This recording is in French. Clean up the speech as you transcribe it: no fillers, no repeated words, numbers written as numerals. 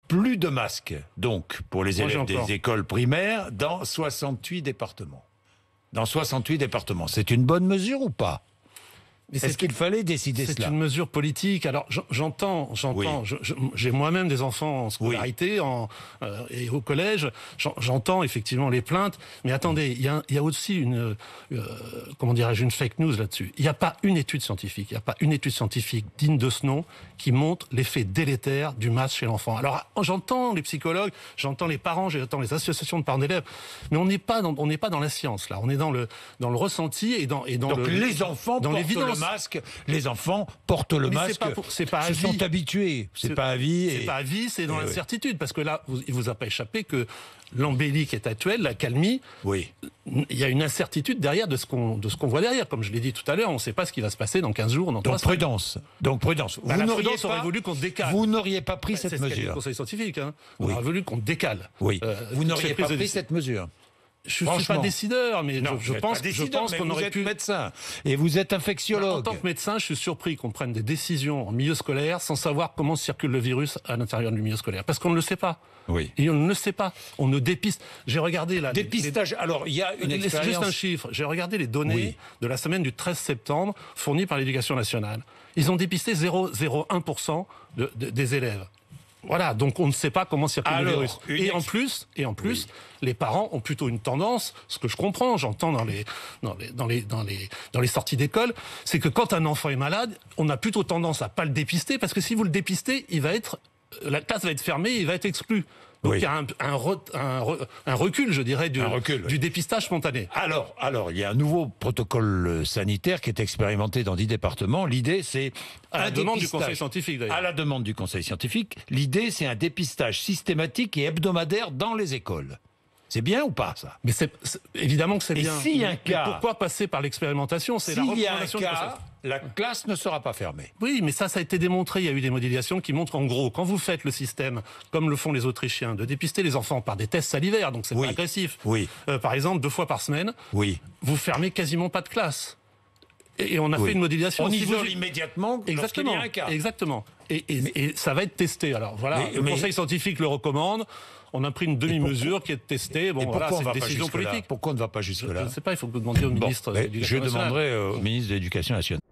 plus de masques, donc, pour les élèves encore. des écoles primaires, dans 68 départements. Dans 68 départements. C'est une bonne mesure ou pas? Mais Est-ce qu'il fallait décider cela? C'est une mesure politique. Alors j'entends. Oui. J'ai moi-même des enfants en scolarité et au collège. J'entends effectivement les plaintes. Mais attendez, il y a aussi une comment dirais-je, une fake news là-dessus. Il n'y a pas une étude scientifique. Il n'y a pas une étude scientifique digne de ce nom qui montre l'effet délétère du masque chez l'enfant. Alors j'entends les psychologues, j'entends les parents, j'entends les associations de parents d'élèves, mais on n'est pas dans la science là. On est dans le ressenti et dans donc les enfants dans portent l'évidence. le masque. Les enfants portent le masque. C'est pas à se vie. sont habitués. C'est pas à vie. C'est pas à vie, c'est dans l'incertitude. Parce que là, il vous a pas échappé que l'embellie qui est actuelle, la calmie, il y a une incertitude derrière de ce qu'on voit derrière. Comme je l'ai dit tout à l'heure, on ne sait pas ce qui va se passer dans 15 jours, dans 3 semaines. Donc prudence. La prudence aurait voulu qu'on décale. Vous n'auriez pas pris cette mesure. C'est ce qu'a dit le Conseil scientifique. On aurait voulu qu'on décale. Oui. Vous n'auriez pas pris cette mesure. Je ne suis pas décideur, mais non, je pense qu'on aurait pu... Vous êtes médecin et vous êtes infectiologue. En tant que médecin, je suis surpris qu'on prenne des décisions en milieu scolaire sans savoir comment circule le virus à l'intérieur du milieu scolaire. Parce qu'on ne le sait pas. Oui. Et on ne le sait pas. On ne dépiste. J'ai regardé là... Dépistage. Alors, il y a une expérience... Juste un chiffre. J'ai regardé les données de la semaine du 13 septembre fournies par l'Éducation nationale. Ils ont dépisté 0,01% des élèves. Voilà, donc on ne sait pas comment circule le virus. Et en plus, les parents ont plutôt une tendance, ce que je comprends, j'entends dans les sorties d'école, c'est que quand un enfant est malade, on a plutôt tendance à pas le dépister, parce que si vous le dépistez, la classe va être fermée, il va être exclu. Donc il y a un recul, je dirais, du dépistage spontané. Alors, il y a un nouveau protocole sanitaire qui est expérimenté dans 10 départements. L'idée, c'est... À la demande du Conseil scientifique, d'ailleurs. À la demande du Conseil scientifique. L'idée, c'est un dépistage systématique et hebdomadaire dans les écoles. C'est bien ou pas, ça? Mais évidemment que c'est bien. Et s'il y a un cas... Mais pourquoi passer par l'expérimentation? C'est la recommandation. S'il y a un cas, la classe ne sera pas fermée. Oui, mais ça a été démontré. Il y a eu des modélisations qui montrent, en gros, quand vous faites le système, comme le font les Autrichiens, de dépister les enfants par des tests salivaires, donc c'est pas agressif. Par exemple, 2 fois par semaine. Vous fermez quasiment pas de classe. Et on a fait une modélisation. On isole immédiatement lorsqu'il y a un cas. Exactement. Et ça va être testé. Alors voilà, le Conseil scientifique le recommande. On a pris une demi-mesure qui est testée. Bon, voilà, c'est une décision politique. Pourquoi on ne va pas jusque-là? Je ne sais pas, il faut que vous demandiez au ministre de l'Éducation nationale. Je demanderai au ministre de l'Éducation nationale.